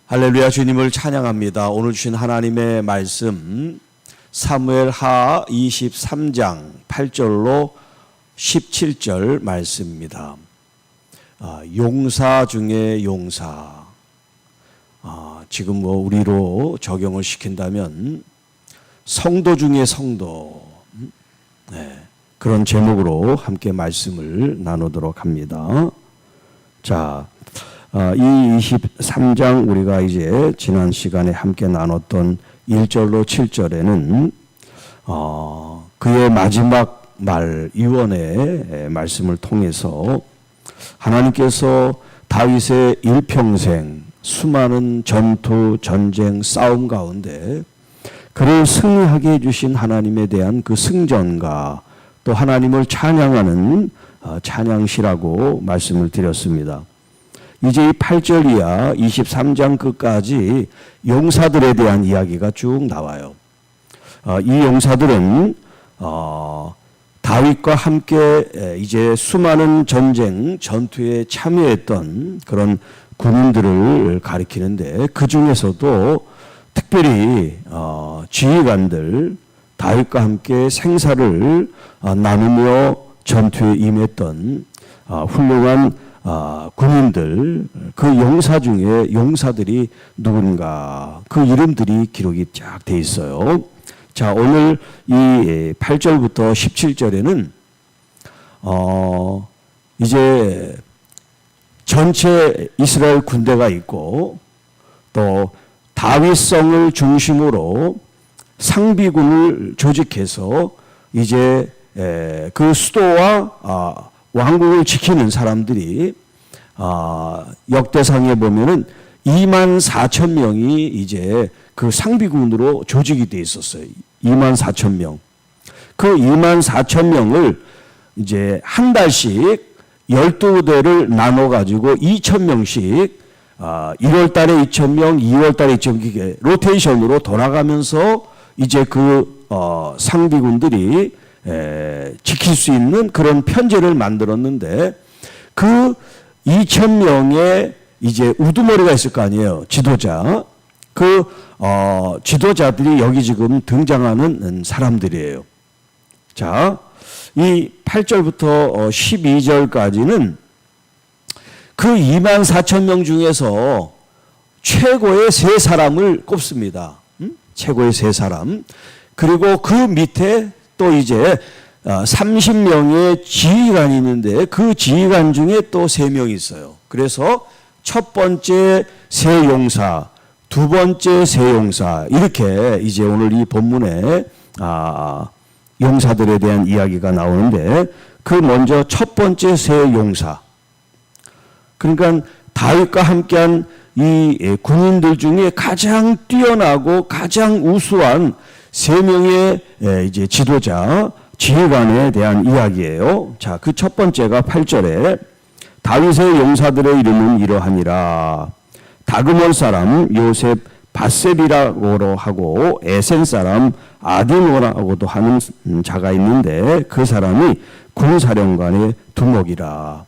할렐루야, 주님을 찬양합니다. 오늘 주신 하나님의 말씀 사무엘하 23장 8절로 17절 말씀입니다. 용사 중에 용사. 지금 우리로 적용을 시킨다면 성도 중에 성도. 그런 제목으로 함께 말씀을 나누도록 합니다. 자, 이 23장 우리가 이제 지난 시간에 함께 나눴던 1절로 7절에는 그의 마지막 말 유언의 말씀을 통해서 하나님께서 다윗의 일평생 수많은 전투, 전쟁, 싸움 가운데 그를 승리하게 해주신 하나님에 대한 그 승전과 또 하나님을 찬양하는 찬양시라고 말씀을 드렸습니다. 이제 이 8절 이하 23장 끝까지 용사들에 대한 이야기가 쭉 나와요. 이 용사들은 다윗과 함께 이제 수많은 전쟁, 전투에 참여했던 그런 군인들을 가리키는데 그 중에서도 특별히 지휘관들, 다윗과 함께 생사를 나누며 전투에 임했던 훌륭한 군인들, 그 용사 중에 용사들이 누군가 그 이름들이 기록이 쫙 돼 있어요. 자, 오늘 이 8절부터 17절에는 이제 전체 이스라엘 군대가 있고 또 다윗성을 중심으로 상비군을 조직해서 이제 그 수도와 왕국을 지키는 사람들이 역대상에 보면은 24,000명이 이제 그 상비군으로 조직이 돼 있었어요. 24,000명. 그 24,000명을 이제 한 달씩 12대를 나눠 가지고 2,000명씩 1월 달에 2,000명, 2월 달에 2,000명 로테이션으로 돌아가면서 이제 그 상비군들이 지킬 수 있는 그런 편제를 만들었는데 그 2,000명의 이제 우두머리가 있을 거 아니에요. 지도자. 그 지도자들이 여기 지금 등장하는 사람들이에요. 자, 이 8절부터 12절까지는 그 24,000명 중에서 최고의 3사람을 꼽습니다. 최고의 3사람. 그리고 그 밑에 또 이제 30명의 지휘관이 있는데 그 지휘관 중에 또 3명이 있어요. 그래서 첫 번째 세 용사, 두 번째 세 용사, 이렇게 이제 오늘 이 본문에 용사들에 대한 이야기가 나오는데 그 먼저 첫 번째 세 용사. 그러니까 다윗과 함께한 이 군인들 중에 가장 뛰어나고 가장 우수한 3명의 이제 지도자, 지휘관에 대한 이야기예요. 자, 그 첫 번째가 8절에 다윗의 용사들의 이름은 이러하니라. 다그몬 사람 요셉 바셉이라고 하고 에센 사람 아디노라고도 하는 자가 있는데 그 사람이 군사령관의 두목이라.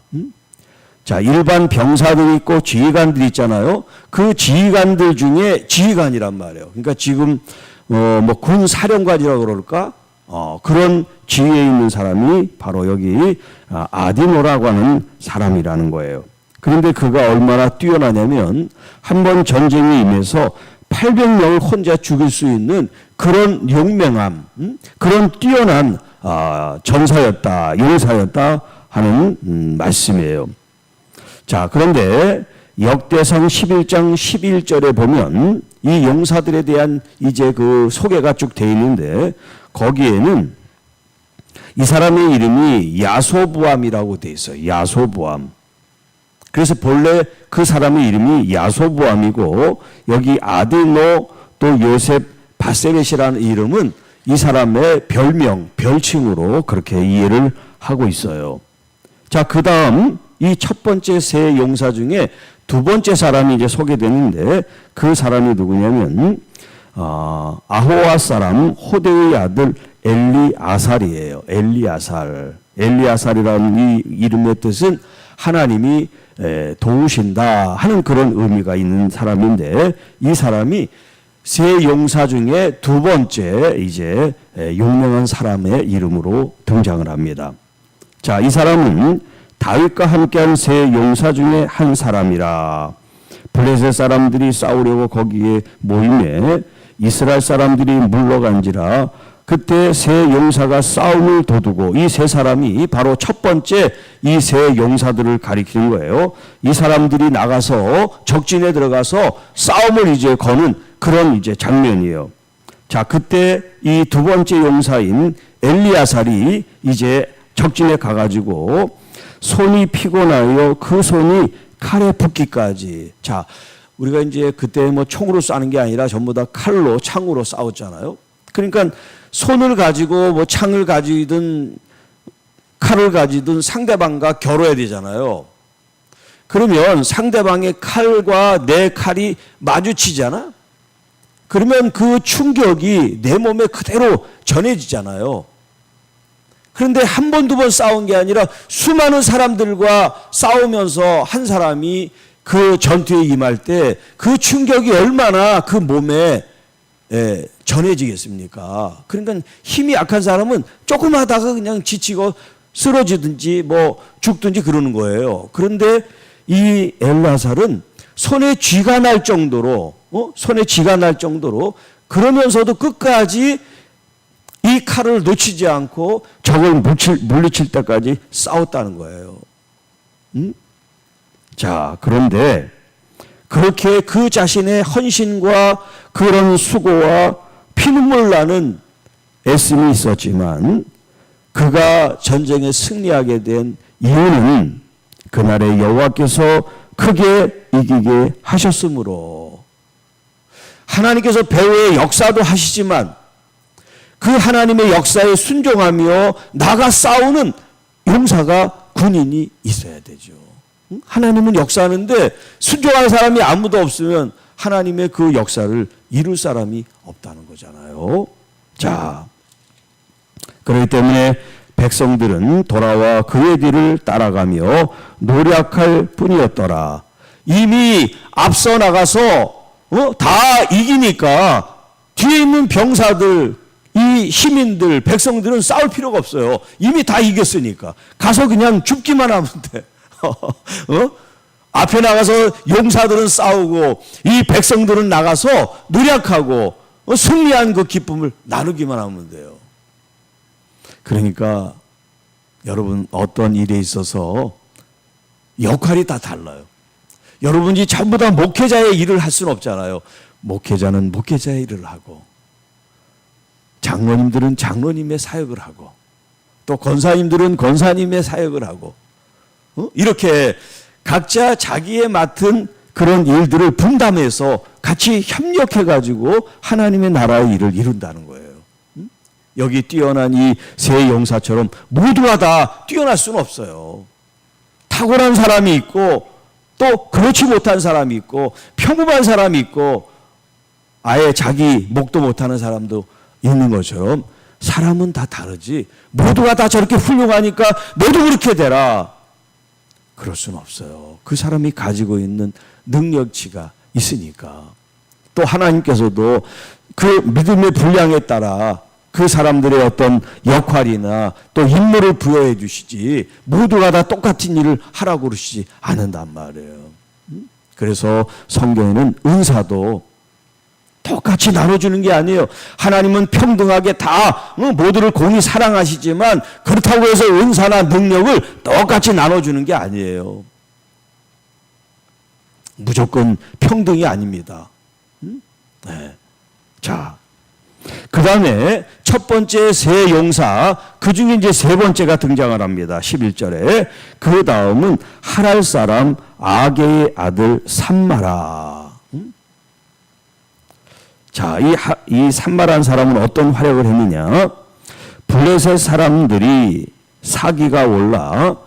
자, 일반 병사들이 있고 지휘관들이 있잖아요. 그 지휘관들 중에 지휘관이란 말이에요. 그러니까 지금 군 사령관이라고 그럴까? 그런 지위에 있는 사람이 바로 여기 아디노라고 하는 사람이라는 거예요. 그런데 그가 얼마나 뛰어나냐면 한 번 전쟁에 임해서 800명을 혼자 죽일 수 있는 그런 용맹함, 그런 뛰어난 전사였다, 용사였다 하는 말씀이에요. 자, 그런데 역대상 11장 11절에 보면 이 용사들에 대한 이제 그 소개가 쭉 되어 있는데 거기에는 이 사람의 이름이 야소부암이라고 되어 있어요. 야소부암. 그래서 본래 그 사람의 이름이 야소부암이고 여기 아디노 또 요셉 바세벳이라는 이름은 이 사람의 별명, 별칭으로 그렇게 이해를 하고 있어요. 자, 그 다음 이 첫 번째 세 용사 중에 두 번째 사람이 이제 소개되는데 그 사람이 누구냐면 아호와 사람 호데의 아들 엘리아살이에요. 엘리아살이라는 이 이름의 뜻은 하나님이 도우신다 하는 그런 의미가 있는 사람인데, 이 사람이 세 용사 중에 두 번째 이제 유명한 사람의 이름으로 등장을 합니다. 자, 이 사람은 다윗과 함께한 세 용사 중에 한 사람이라. 블레셋 사람들이 싸우려고 거기에 모임에 이스라엘 사람들이 물러간지라. 그때 세 용사가 싸움을 도두고, 이 세 사람이 바로 첫 번째 이 세 용사들을 가리키는 거예요. 이 사람들이 나가서 적진에 들어가서 싸움을 이제 거는 그런 이제 장면이에요. 자, 그때 이 두 번째 용사인 엘리야살이 이제 적진에 가가지고 손이 피곤하여 그 손이 칼에 붙기까지. 자, 우리가 이제 그때 뭐 총으로 쏴는 게 아니라 전부 다 칼로, 창으로 싸웠잖아요. 그러니까 손을 가지고 뭐 창을 가지든 칼을 가지든 상대방과 겨뤄야 되잖아요. 그러면 상대방의 칼과 내 칼이 마주치잖아. 그러면 그 충격이 내 몸에 그대로 전해지잖아요. 그런데 한 번, 두 번 싸운 게 아니라 수많은 사람들과 싸우면서 한 사람이 그 전투에 임할 때 그 충격이 얼마나 그 몸에 전해지겠습니까? 그러니까 힘이 약한 사람은 조금 하다가 그냥 지치고 쓰러지든지 뭐 죽든지 그러는 거예요. 그런데 이 엘라살은 손에 쥐가 날 정도로, 손에 쥐가 날 정도로, 그러면서도 끝까지 이 칼을 놓치지 않고 적을 물리칠 때까지 싸웠다는 거예요. 자, 그런데 그렇게 그 자신의 헌신과 그런 수고와 피눈물 나는 애씀이 있었지만, 그가 전쟁에 승리하게 된 이유는 그날의 여호와께서 크게 이기게 하셨으므로. 하나님께서 배후의 역사도 하시지만 그 하나님의 역사에 순종하며 나가 싸우는 용사가, 군인이 있어야 되죠. 하나님은 역사하는데 순종하는 사람이 아무도 없으면 하나님의 그 역사를 이룰 사람이 없다는 거잖아요. 자, 그렇기 때문에 백성들은 돌아와 그의 뒤를 따라가며 노력할 뿐이었더라. 이미 앞서 나가서 다 이기니까 뒤에 있는 병사들, 이 시민들, 백성들은 싸울 필요가 없어요. 이미 다 이겼으니까. 가서 그냥 죽기만 하면 돼. 앞에 나가서 용사들은 싸우고 이 백성들은 나가서 노력하고 승리한 그 기쁨을 나누기만 하면 돼요. 그러니까 여러분, 어떤 일에 있어서 역할이 다 달라요. 여러분이 전부 다 목회자의 일을 할 수는 없잖아요. 목회자는 목회자의 일을 하고, 장로님들은 장로님의 사역을 하고, 또 권사님들은 권사님의 사역을 하고, 이렇게 각자 자기에 맡은 그런 일들을 분담해서 같이 협력해가지고 하나님의 나라의 일을 이룬다는 거예요. 여기 뛰어난 이 세 용사처럼 모두가 다 뛰어날 수는 없어요. 탁월한 사람이 있고, 또 그렇지 못한 사람이 있고, 평범한 사람이 있고, 아예 자기 목도 못하는 사람도 있는 것처럼 사람은 다 다르지, 모두가 다 저렇게 훌륭하니까 너도 그렇게 되라, 그럴 수는 없어요. 그 사람이 가지고 있는 능력치가 있으니까. 또 하나님께서도 그 믿음의 분량에 따라 그 사람들의 어떤 역할이나 또 임무를 부여해 주시지, 모두가 다 똑같은 일을 하라고 그러시지 않는단 말이에요. 그래서 성경에는 은사도 똑같이 나눠주는 게 아니에요. 하나님은 평등하게 다 모두를 공히 사랑하시지만 그렇다고 해서 은사나 능력을 똑같이 나눠주는 게 아니에요. 무조건 평등이 아닙니다. 네. 자, 그 다음에 첫 번째 세 용사, 그 중에 이제 세 번째가 등장을 합니다. 11절에. 그 다음은 하랄 사람 아게의 아들 삼마라. 자, 이 삼마라는 사람은 어떤 활약을 했느냐? 블레셋 사람들이 사기가 올라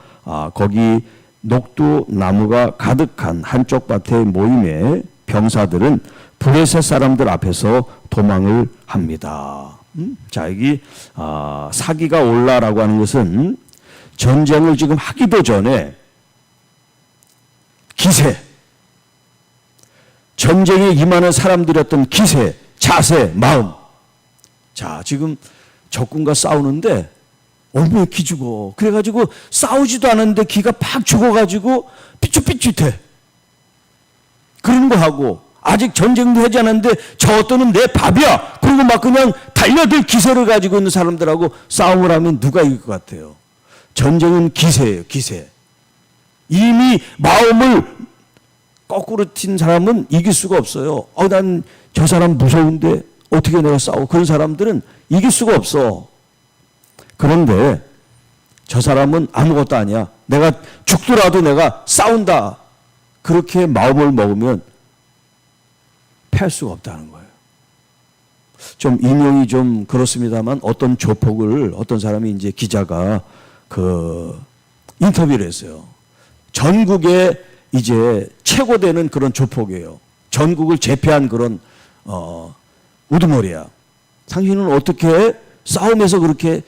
거기 녹두 나무가 가득한 한쪽 밭에 모임에 병사들은 블레셋 사람들 앞에서 도망을 합니다. 자, 여기 사기가 올라라고 하는 것은 전쟁을 지금 하기도 전에 기세, 전쟁에 임하는 사람들이었던 기세, 자세, 마음. 자, 지금 적군과 싸우는데 얼마나 기죽어. 그래가지고 싸우지도 않았는데 기가 팍 죽어가지고 삐죽삐죽해. 그런 거 하고, 아직 전쟁도 하지 않았는데 저 어떤은 내 밥이야. 그리고 막 그냥 달려들 기세를 가지고 있는 사람들하고 싸움을 하면 누가 이길 것 같아요? 전쟁은 기세예요, 기세. 이미 마음을 거꾸로 튄 사람은 이길 수가 없어요. 난 저 사람 무서운데 어떻게 내가 싸워? 그런 사람들은 이길 수가 없어. 그런데 저 사람은 아무것도 아니야. 내가 죽더라도 내가 싸운다. 그렇게 마음을 먹으면 패할 수가 없다는 거예요. 좀 인용이 좀 그렇습니다만 어떤 조폭을 어떤 사람이 이제 기자가 인터뷰를 했어요. 전국에 이제 최고되는 그런 조폭이에요. 전국을 제패한 그런 우두머리야. 당신은 어떻게 싸움에서 그렇게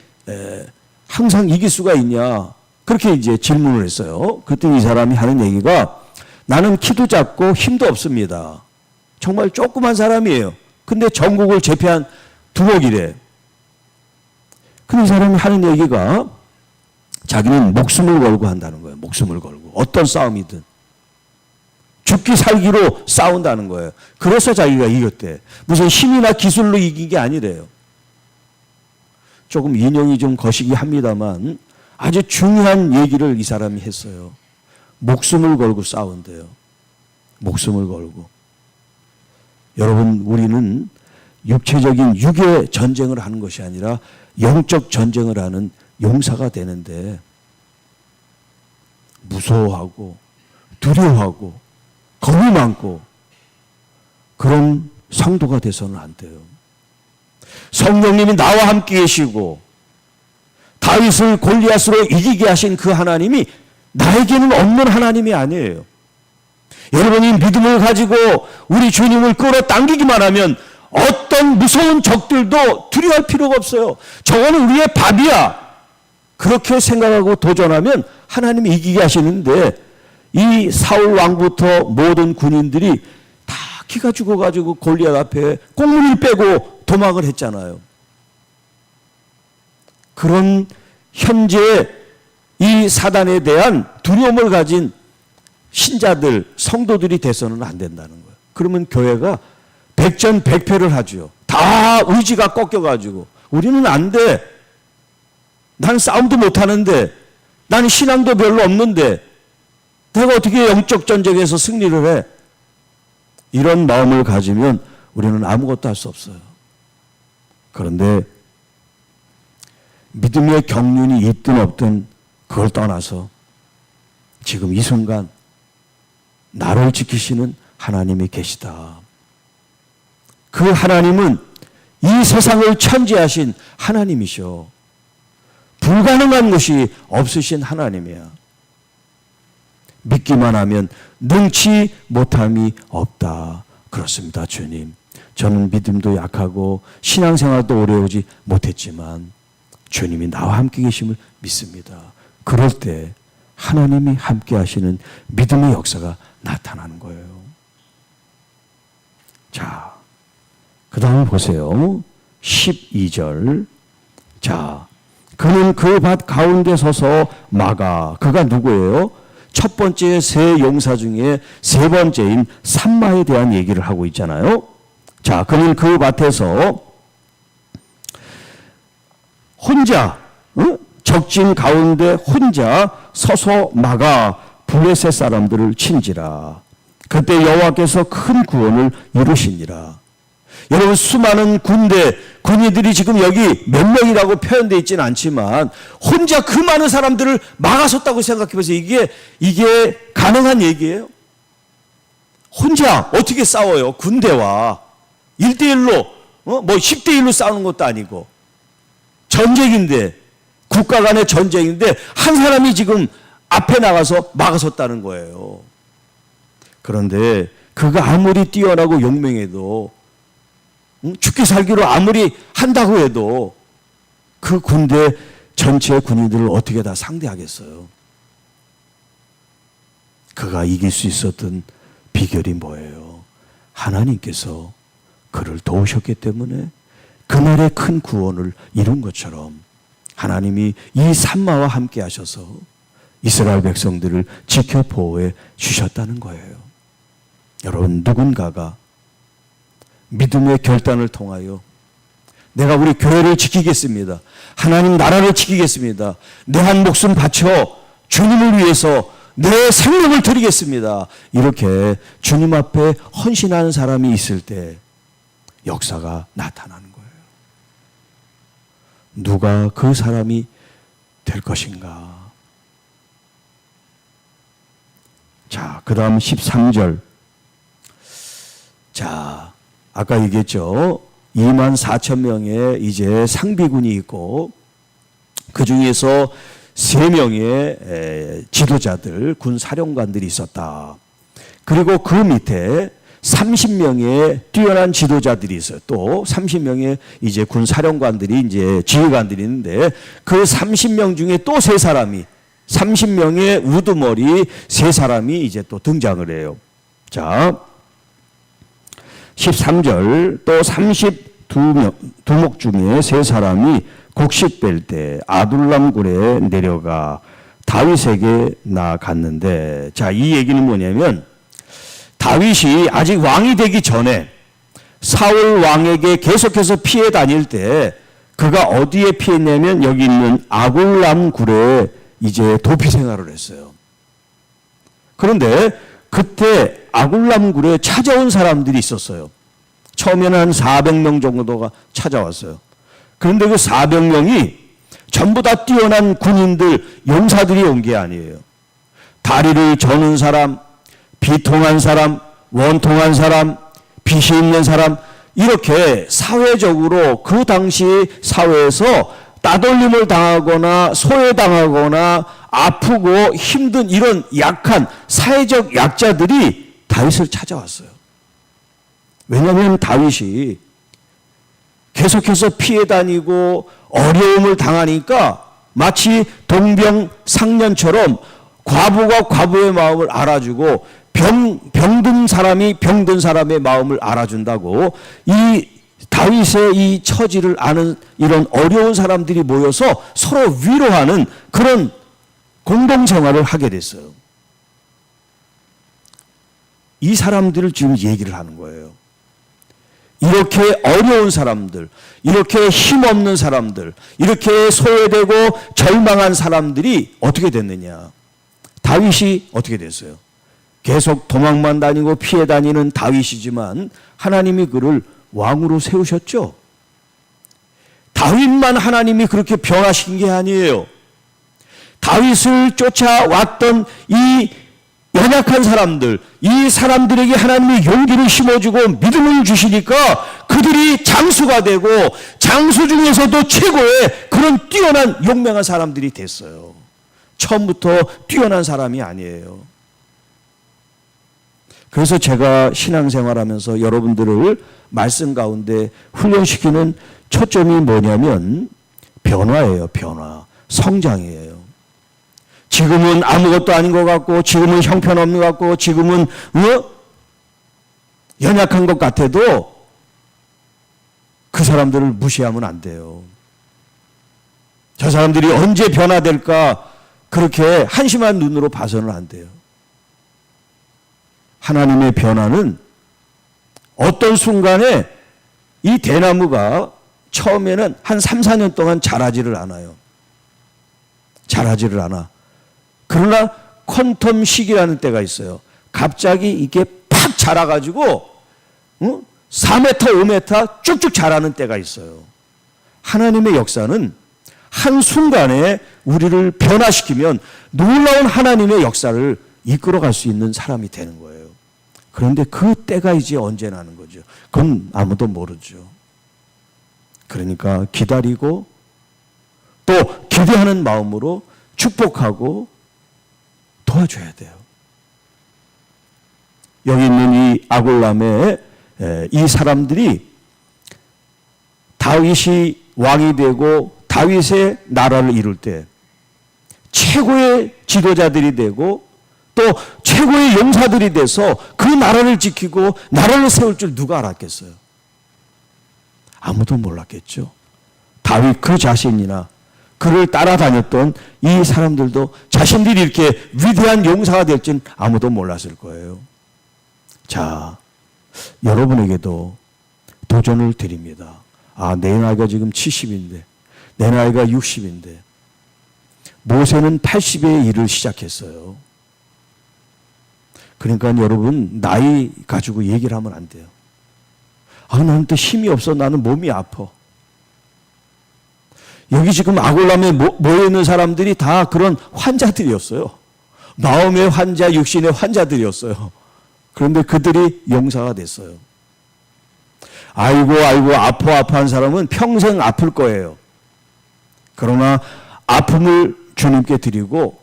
항상 이길 수가 있냐? 그렇게 이제 질문을 했어요. 그때 이 사람이 하는 얘기가 나는 키도 작고 힘도 없습니다. 정말 조그만 사람이에요. 근데 전국을 제패한 두목이래. 그 사람이 하는 얘기가 자기는 목숨을 걸고 한다는 거예요. 목숨을 걸고. 어떤 싸움이든. 죽기 살기로 싸운다는 거예요. 그래서 자기가 이겼대. 무슨 힘이나 기술로 이긴 게 아니래요. 조금 인용이 좀 거시기 합니다만 아주 중요한 얘기를 이 사람이 했어요. 목숨을 걸고 싸운대요. 목숨을 걸고. 여러분, 우리는 육체적인 육의 전쟁을 하는 것이 아니라 영적 전쟁을 하는 용사가 되는데 무서워하고 두려워하고 겁이 많고 그런 성도가 돼서는 안 돼요. 성령님이 나와 함께 계시고 다윗을 골리앗으로 이기게 하신 그 하나님이 나에게는 없는 하나님이 아니에요. 여러분이 믿음을 가지고 우리 주님을 끌어당기기만 하면 어떤 무서운 적들도 두려워할 필요가 없어요. 저거는 우리의 밥이야. 그렇게 생각하고 도전하면 하나님이 이기게 하시는데 이 사울 왕부터 모든 군인들이 다 기가 죽어가지고 골리앗 앞에 꽁무니를 빼고 도망을 했잖아요. 그런 현재 이 사단에 대한 두려움을 가진 신자들, 성도들이 돼서는 안 된다는 거예요. 그러면 교회가 백전백패를 하죠. 다 의지가 꺾여가지고 우리는 안 돼. 난 싸움도 못하는데, 난 신앙도 별로 없는데 내가 어떻게 영적 전쟁에서 승리를 해? 이런 마음을 가지면 우리는 아무것도 할 수 없어요. 그런데 믿음의 경륜이 있든 없든 그걸 떠나서 지금 이 순간 나를 지키시는 하나님이 계시다. 그 하나님은 이 세상을 천지하신 하나님이셔. 불가능한 것이 없으신 하나님이야. 믿기만 하면 능치 못함이 없다. 그렇습니다, 주님. 저는 믿음도 약하고 신앙생활도 오래 오지 못했지만 주님이 나와 함께 계심을 믿습니다. 그럴 때 하나님이 함께 하시는 믿음의 역사가 나타나는 거예요. 자, 그 다음에 보세요. 12절. 자, 그는 그 밭 가운데 서서 막아. 그가 누구예요? 첫 번째 세 용사 중에 세 번째인 삼마에 대한 얘기를 하고 있잖아요. 자, 그는 그 밭에서 혼자, 적진 가운데 혼자 서서 막아 블레셋 사람들을 친지라. 그때 여호와께서 큰 구원을 이루시니라. 여러분, 수많은 군인들이 지금 여기 몇 명이라고 표현되어 있지는 않지만 혼자 그 많은 사람들을 막아섰다고 생각해 보세요. 이게 가능한 얘기예요? 혼자 어떻게 싸워요? 군대와 1대1로 뭐 10대1로 싸우는 것도 아니고 전쟁인데, 국가 간의 전쟁인데 한 사람이 지금 앞에 나가서 막아섰다는 거예요. 그런데 그가 아무리 뛰어나고 용맹해도, 죽기 살기로 아무리 한다고 해도 그 군대 전체 군인들을 어떻게 다 상대하겠어요? 그가 이길 수 있었던 비결이 뭐예요? 하나님께서 그를 도우셨기 때문에 그날의 큰 구원을 이룬 것처럼 하나님이 이 산마와 함께 하셔서 이스라엘 백성들을 지켜 보호해 주셨다는 거예요. 여러분, 누군가가 믿음의 결단을 통하여 내가 우리 교회를 지키겠습니다. 하나님 나라를 지키겠습니다. 내 한 목숨 바쳐 주님을 위해서 내 생명을 드리겠습니다. 이렇게 주님 앞에 헌신하는 사람이 있을 때 역사가 나타나는 거예요. 누가 그 사람이 될 것인가? 자, 그 다음 13절. 자, 아까 얘기했죠. 2만 4천 명의 이제 상비군이 있고 그 중에서 3명의 지도자들, 군 사령관들이 있었다. 그리고 그 밑에 30명의 뛰어난 지도자들이 있어요. 또 30명의 이제 군 사령관들이 이제 지휘관들이 있는데 그 30명 중에 또 3사람이 30명의 우두머리 3사람이 이제 또 등장을 해요. 자, 13절 또 32목 중에 3사람이 곡식 뺄 때 아둘람 굴에 내려가 다윗에게 나갔는데, 자, 이 얘기는 뭐냐면 다윗이 아직 왕이 되기 전에 사울 왕에게 계속해서 피해 다닐 때 그가 어디에 피했냐면 여기 있는 아둘람 굴에 이제 도피 생활을 했어요. 그런데 그때 아둘람 굴에 찾아온 사람들이 있었어요. 처음에는 한 400명 정도가 찾아왔어요. 그런데 그 400명이 전부 다 뛰어난 군인들, 용사들이 온 게 아니에요. 다리를 저는 사람, 비통한 사람, 원통한 사람, 빚이 있는 사람, 이렇게 사회적으로 그 당시 사회에서 따돌림을 당하거나 소외당하거나 아프고 힘든 이런 약한 사회적 약자들이 다윗을 찾아왔어요. 왜냐하면 다윗이 계속해서 피해 다니고 어려움을 당하니까 마치 동병상련처럼 과부가 과부의 마음을 알아주고 병든 사람이 병든 사람의 마음을 알아준다고 이 다윗의 이 처지를 아는 이런 어려운 사람들이 모여서 서로 위로하는 그런 공동생활을 하게 됐어요. 이 사람들을 지금 얘기를 하는 거예요. 이렇게 어려운 사람들, 이렇게 힘없는 사람들, 이렇게 소외되고 절망한 사람들이 어떻게 됐느냐? 다윗이 어떻게 됐어요? 계속 도망만 다니고 피해 다니는 다윗이지만 하나님이 그를 왕으로 세우셨죠. 다윗만 하나님이 그렇게 변화시킨 게 아니에요. 다윗을 쫓아왔던 이 연약한 사람들, 이 사람들에게 하나님이 용기를 심어주고 믿음을 주시니까 그들이 장수가 되고 장수 중에서도 최고의 그런 뛰어난 용맹한 사람들이 됐어요. 처음부터 뛰어난 사람이 아니에요. 그래서 제가 신앙생활하면서 여러분들을 말씀 가운데 훈련시키는 초점이 뭐냐면 변화예요. 변화. 성장이에요. 지금은 아무것도 아닌 것 같고 지금은 형편없는 것 같고 지금은 연약한 것 같아도 그 사람들을 무시하면 안 돼요. 저 사람들이 언제 변화될까 그렇게 한심한 눈으로 봐서는 안 돼요. 하나님의 변화는 어떤 순간에 이 대나무가 처음에는 한 3, 4년 동안 자라지를 않아요. 자라지를 않아. 그러나 퀀텀 시기라는 때가 있어요. 갑자기 이게 팍 자라가지고 4m, 5m 쭉쭉 자라는 때가 있어요. 하나님의 역사는 한순간에 우리를 변화시키면 놀라운 하나님의 역사를 이끌어갈 수 있는 사람이 되는 거예요. 그런데 그 때가 이제 언제 나는 거죠? 그건 아무도 모르죠. 그러니까 기다리고 또 기대하는 마음으로 축복하고 도와줘야 돼요. 여기 있는 이 아골람의 이 사람들이 다윗이 왕이 되고 다윗의 나라를 이룰 때 최고의 지도자들이 되고 또 최고의 용사들이 돼서 그 나라를 지키고 나라를 세울 줄 누가 알았겠어요? 아무도 몰랐겠죠. 다윗 그 자신이나 그를 따라다녔던 이 사람들도 자신들이 이렇게 위대한 용사가 될 줄 아무도 몰랐을 거예요. 자, 여러분에게도 도전을 드립니다. 내 나이가 지금 70인데, 내 나이가 60인데, 모세는 80에 일을 시작했어요. 그러니까 여러분, 나이 가지고 얘기를 하면 안 돼요. 나는 또 힘이 없어. 나는 몸이 아파. 여기 지금 아골람에 모여있는 사람들이 다 그런 환자들이었어요. 마음의 환자, 육신의 환자들이었어요. 그런데 그들이 용사가 됐어요. 아이고 아파한 사람은 평생 아플 거예요. 그러나 아픔을 주님께 드리고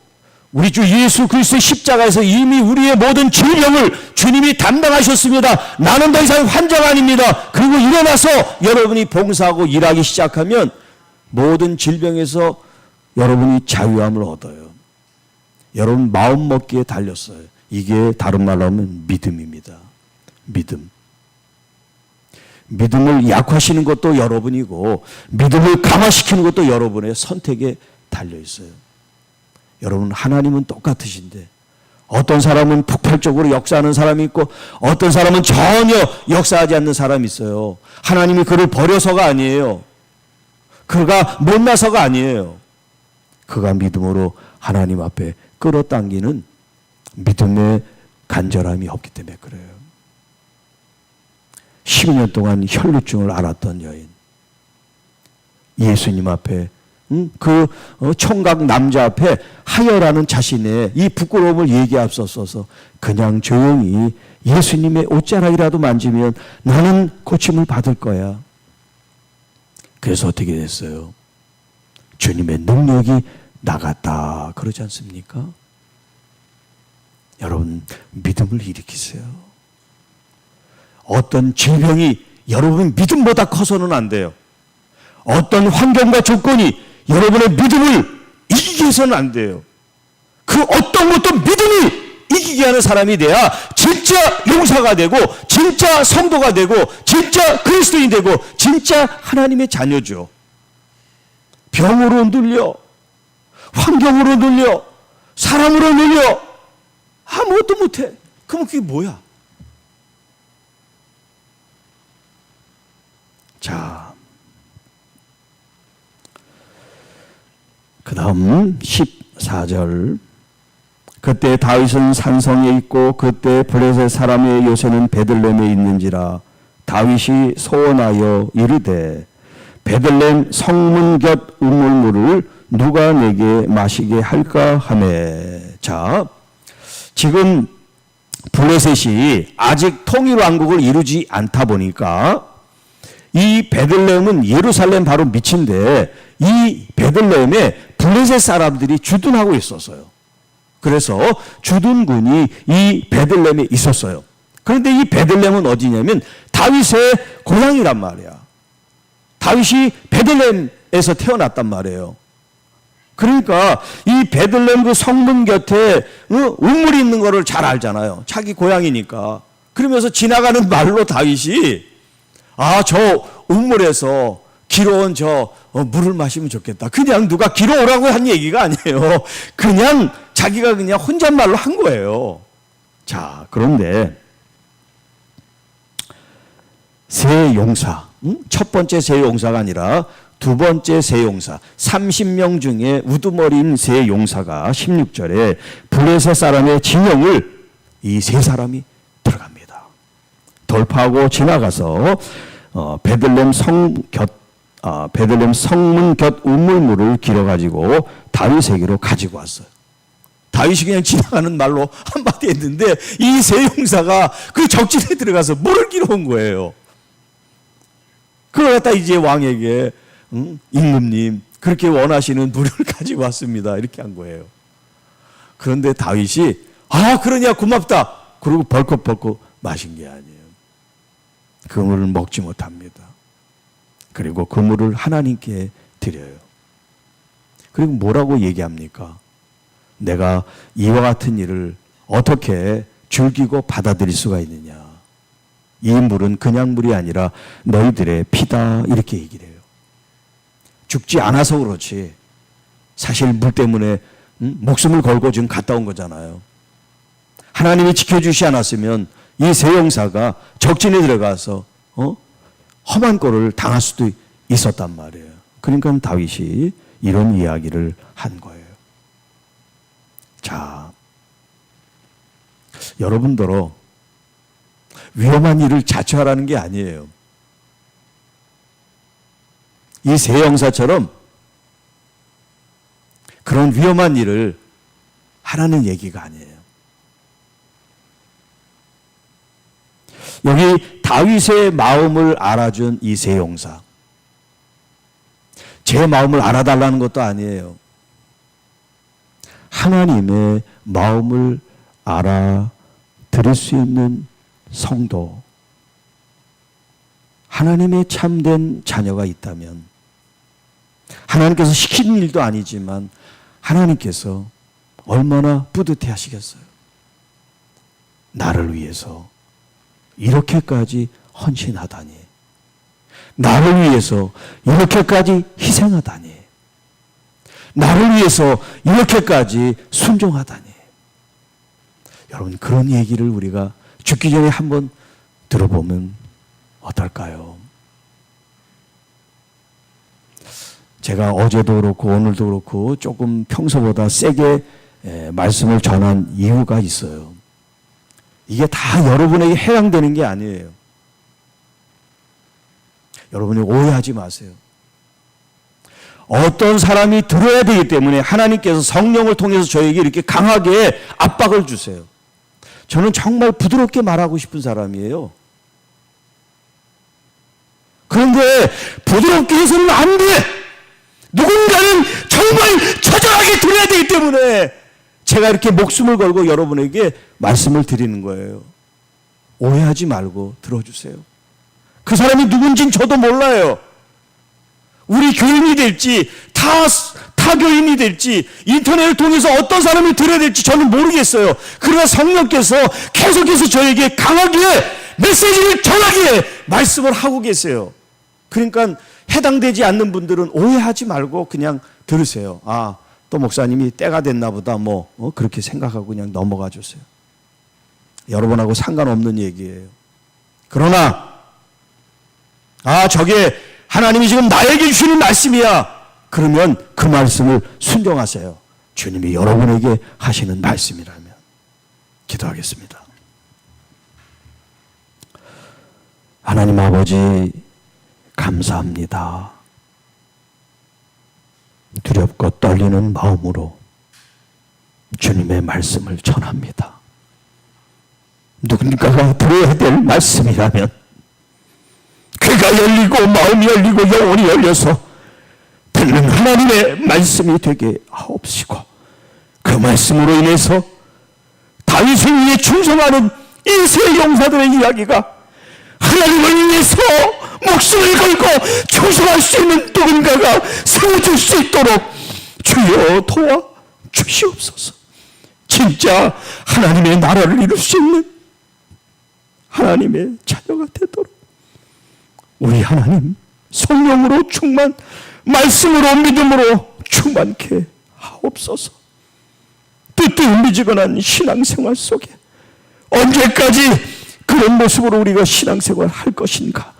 우리 주 예수 그리스도의 십자가에서 이미 우리의 모든 질병을 주님이 담당하셨습니다. 나는 더 이상 환자가 아닙니다. 그리고 일어나서 여러분이 봉사하고 일하기 시작하면 모든 질병에서 여러분이 자유함을 얻어요. 여러분 마음 먹기에 달렸어요. 이게 다른 말로 하면 믿음입니다. 믿음. 믿음을 약화시키는 것도 여러분이고 믿음을 강화시키는 것도 여러분의 선택에 달려 있어요. 여러분 하나님은 똑같으신데 어떤 사람은 폭발적으로 역사하는 사람이 있고 어떤 사람은 전혀 역사하지 않는 사람이 있어요. 하나님이 그를 버려서가 아니에요. 그가 못나서가 아니에요. 그가 믿음으로 하나님 앞에 끌어당기는 믿음의 간절함이 없기 때문에 그래요. 12년 동안 혈루증을 앓았던 여인, 예수님 앞에 그 총각 남자 앞에 하여라는 자신의 이 부끄러움을 얘기하옵소서. 그냥 조용히 예수님의 옷자락이라도 만지면 나는 고침을 받을 거야. 그래서 어떻게 됐어요? 주님의 능력이 나갔다 그러지 않습니까? 여러분 믿음을 일으키세요. 어떤 질병이 여러분 믿음보다 커서는 안 돼요. 어떤 환경과 조건이 여러분의 믿음을 이기게 해서는 안 돼요. 그 어떤 것도 믿음이 이기게 하는 사람이 돼야 진짜 용사가 되고 진짜 성도가 되고 진짜 그리스도인이 되고 진짜 하나님의 자녀죠. 병으로 눌려, 환경으로 눌려, 사람으로 눌려 아무것도 못해. 그럼 그게 뭐야? 자, 그 다음 14절. 그때 다윗은 산성에 있고 그때 블레셋 사람의 요새는 베들레헴에 있는지라. 다윗이 소원하여 이르되 베들레헴 성문 곁 우물물을 누가 내게 마시게 할까 하매. 자, 지금 블레셋이 아직 통일왕국을 이루지 않다 보니까 이 베들레헴은 예루살렘 바로 밑인데 이 베들레헴에 블레셋 사람들이 주둔하고 있었어요. 그래서 주둔군이 이 베들레헴에 있었어요. 그런데 이 베들레헴은 어디냐면 다윗의 고향이란 말이야. 다윗이 베들레헴에서 태어났단 말이에요. 그러니까 이 베들레헴 그 성문 곁에 우물이 있는 거를 잘 알잖아요. 자기 고향이니까. 그러면서 지나가는 말로 다윗이 저 우물에서 길어온 물을 마시면 좋겠다. 그냥 누가 길어오라고 한 얘기가 아니에요. 그냥 자기가 그냥 혼잣말로 한 거예요. 자, 그런데 세 용사, 첫 번째 세 용사가 아니라 두 번째 세 용사, 30명 중에 우두머리인 세 용사가 16절에 블레셋 사람의 진영을 이 세 사람이 들어갑니다. 돌파하고 지나가서 베들레헴 성문 곁 우물물을 길어가지고 다윗에게로 가지고 왔어요. 다윗이 그냥 지나가는 말로 한마디 했는데 이 세 용사가 그 적진에 들어가서 물을 길어온 거예요. 그걸 갖다 이제 왕에게 임금님 그렇게 원하시는 물을 가지고 왔습니다. 이렇게 한 거예요. 그런데 다윗이 그러냐 고맙다. 그러고 벌컥벌컥 마신 게 아니에요. 그 물을 먹지 못합니다. 그리고 그 물을 하나님께 드려요. 그리고 뭐라고 얘기합니까? 내가 이와 같은 일을 어떻게 즐기고 받아들일 수가 있느냐. 이 물은 그냥 물이 아니라 너희들의 피다, 이렇게 얘기를 해요. 죽지 않아서 그렇지 사실 물 때문에 목숨을 걸고 지금 갔다 온 거잖아요. 하나님이 지켜주시 않았으면 이 세 용사가 적진에 들어가서 험한 꼴을 당할 수도 있었단 말이에요. 그러니까 다윗이 이런 이야기를 한 거예요. 자, 여러분들로 위험한 일을 자처하라는 게 아니에요. 이 세 용사처럼 그런 위험한 일을 하라는 얘기가 아니에요. 여기 다윗의 마음을 알아준 이 세 용사, 제 마음을 알아달라는 것도 아니에요. 하나님의 마음을 알아들을 수 있는 성도, 하나님의 참된 자녀가 있다면 하나님께서 시키는 일도 아니지만 하나님께서 얼마나 뿌듯해 하시겠어요. 나를 위해서 이렇게까지 헌신하다니, 나를 위해서 이렇게까지 희생하다니, 나를 위해서 이렇게까지 순종하다니. 여러분, 그런 얘기를 우리가 죽기 전에 한번 들어보면 어떨까요? 제가 어제도 그렇고 오늘도 그렇고 조금 평소보다 세게 말씀을 전한 이유가 있어요. 이게 다 여러분에게 해당되는 게 아니에요. 여러분이 오해하지 마세요. 어떤 사람이 들어야 되기 때문에 하나님께서 성령을 통해서 저에게 이렇게 강하게 압박을 주세요. 저는 정말 부드럽게 말하고 싶은 사람이에요. 그런데 부드럽게 해서는 안 돼. 누군가는 정말 처절하게 들어야 되기 때문에 제가 이렇게 목숨을 걸고 여러분에게 말씀을 드리는 거예요. 오해하지 말고 들어주세요. 그 사람이 누군진 저도 몰라요. 우리 교인이 될지 타 교인이 될지 인터넷을 통해서 어떤 사람이 들어야 될지 저는 모르겠어요. 그러나 성령께서 계속해서 저에게 강하게 메시지를 전하게 말씀을 하고 계세요. 그러니까 해당되지 않는 분들은 오해하지 말고 그냥 들으세요. 아, 또 목사님이 때가 됐나 보다 그렇게 생각하고 그냥 넘어가 주세요. 여러분하고 상관없는 얘기예요. 그러나 저게 하나님이 지금 나에게 주시는 말씀이야. 그러면 그 말씀을 순종하세요. 주님이 여러분에게 하시는 말씀이라면. 기도하겠습니다. 하나님 아버지, 감사합니다. 두렵고 떨리는 마음으로 주님의 말씀을 전합니다. 누군가가 들어야 될 말씀이라면 귀가 열리고 마음이 열리고 영혼이 열려서 듣는 하나님의 말씀이 되게 하옵시고, 그 말씀으로 인해서 다윗을 위해 충성하는 이 세 용사들의 이야기가 하나님을 위해서 목숨을 걸고 충성할 수 있는 누군가가 세워질 수 있도록 주여 도와 주시옵소서. 진짜 하나님의 나라를 이룰 수 있는 하나님의 자녀가 되도록 우리 하나님 성령으로 충만, 말씀으로 믿음으로 충만케 하옵소서. 뜨뜻미지근한 신앙생활 속에 언제까지 그런 모습으로 우리가 신앙생활 할 것인가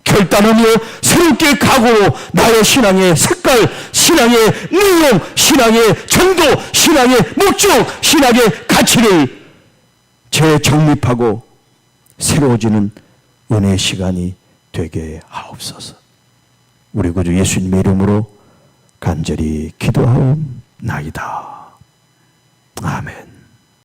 결단하며 새롭게 각오로 나의 신앙의 색깔, 신앙의 내용, 신앙의 정도, 신앙의 목적, 신앙의 가치를 재정립하고 새로워지는 은혜의 시간이 되게 하옵소서. 우리 구주 예수님의 이름으로 간절히 기도하옵나이다.